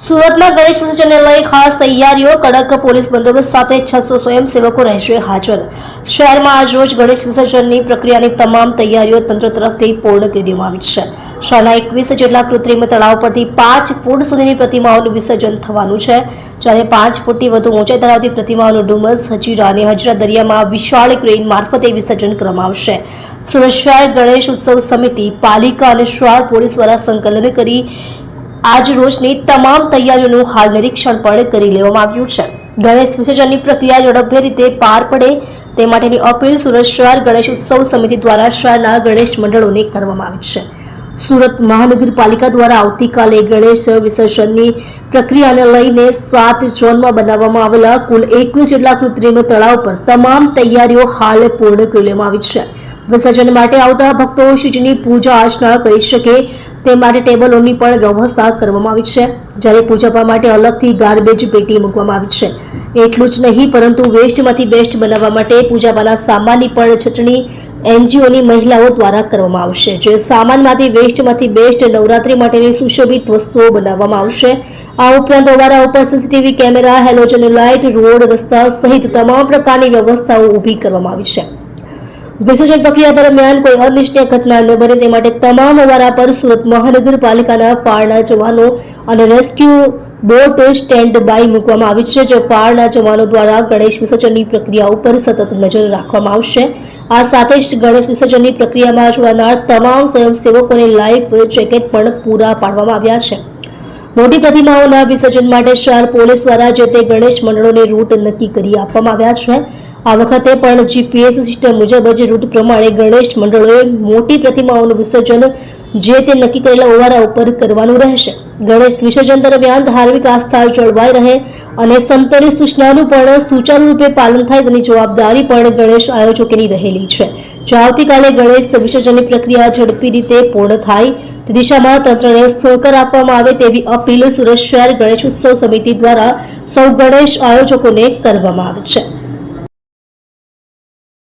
સુરતમાં ગણેશ વિસર્જનને લઈ ખાસ તૈયારીઓ, કડક પોલીસ બંદોબસ્ત સાથે 600 સ્વયંસેવકો રહેશે હાજર। શહેરમાં આજરોજ ગણેશ વિસર્જનની પ્રક્રિયાની તમામ તૈયારીઓ તંત્ર તરફથી પૂર્ણ કરી દેવામાં આવી છે। શહેરના 21 જેટલા કૃત્રિમ તળાવ પરથી 5 ફૂટ સુધીની પ્રતિમાઓનું વિસર્જન થવાનું છે, જ્યારે 5 ફૂટથી વધુ ઊંચાઈ ધરાવતી પ્રતિમાઓનું ડુમસ, હજીરા અને હજીરા દરિયામાં વિશાળ ક્રેન મારફતે વિસર્જન કરવામાં આવશે। સુરત શહેર ગણેશ ઉત્સવ સમિતિ, પાલિકા અને શહેર પોલીસ દ્વારા સંકલન કરી આજ રોજની તમામ તૈયારીઓનું હાલ નિરીક્ષણ પણ કરી લેવામાં આવ્યું છે। ગણેશ વિસર્જનની પ્રક્રિયા ઝડપભેર રીતે પાર પડે તે માટેની અપીલ સુરત શહેર ગણેશ ઉત્સવ સમિતિ દ્વારા શહેરના ગણેશ મંડળોને કરવામાં આવી છે। સુરત મહાનગરપાલિકા દ્વારા આવતીકાલે ગણેશ વિસર્જનની પ્રક્રિયાને લઈને 7 ઝોનમાં બનાવવામાં આવેલા કુલ 21 જેટલા કૃત્રિમ તળાવ પર તમામ તૈયારીઓ હાલ પૂર્ણ કરી લેવામાં આવી છે। વિસર્જન માટે આવતા ભક્તો શ્રીજીની પૂજા અર્ચના કરી શકે તે માટે ટેબલોની પણ વ્યવસ્થા કરવામાં આવી છે, જ્યારે પૂજા માટે અલગથી ગાર્બેજ પેટી મૂકવામાં આવી છે। એટલું જ નહીં પરંતુ વેસ્ટમાંથી બેસ્ટ બનાવવા માટે પૂજાપાના સામાનની પણ છટણી એનજીઓની મહિલાઓ દ્વારા કરવામાં આવશે। જે સામાનમાંથી વેસ્ટમાંથી બેસ્ટ નવરાત્રી માટેની સુશોભિત વસ્તુઓ બનાવવામાં આવશે। આ ઉપરાંત ઓવારા ઉપર CCTV camera, halogen light, road, રસ્તા સહિત તમામ પ્રકારની વ્યવસ્થાઓ ઊભી કરવામાં આવી છે। વિસર્જન પ્રક્રિયા દરમિયાન કોઈ અનિચ્છનીય ઘટના ન બને તે માટે તમામ ઓવારા પર સુરત મહાનગરપાલિકાના ફાયરના જવાનો અને રેસ્ક્યુ બોટ સ્ટેન્ડ બાય મૂકવામાં આવી છે, જે ફાયરના જવાનો દ્વારા ગણેશ વિસર્જનની પ્રક્રિયા ઉપર સતત નજર રાખવામાં આવશે। આ સાથે જ ગણેશ વિસર્જનની પ્રક્રિયામાં જોડાનાર તમામ સ્વયંસેવકોને લાઈફ જેકેટ પણ પૂરા પાડવામાં આવ્યા છે। મોટી પ્રતિમાઓના વિસર્જન માટે શહેર પોલીસ દ્વારા જે તે ગણેશ મંડળોને રૂટ નક્કી કરી આપવામાં આવ્યા છે। આ વખતે પણ જીપીએસ સિસ્ટમ મુજબ જ રૂટ પ્રમાણે ગણેશ મંડળોએ મોટી પ્રતિમાઓનું વિસર્જન જે તે નક્કી કરેલા ઓવારા ઉપર કરવાનું રહેશે। ગણેશ વિસર્જન દરમિયાન ધાર્મિક આસ્થા જળવાઈ રહે અને સંતોની સૂચનાનું પણ સુચારુ રૂપે પાલન થાય તેની જવાબદારી પણ ગણેશ આયોજકોની રહેલી છે। જો આવતીકાલે ગણેશ વિસર્જનની પ્રક્રિયા ઝડપી રીતે પૂર્ણ થાય તે દિશામાં તંત્રને સહકાર આપવામાં આવે તેવી અપીલ સુરત શહેર ગણેશ ઉત્સવ સમિતિ દ્વારા સૌ ગણેશ આયોજકોને કરવામાં આવે છે।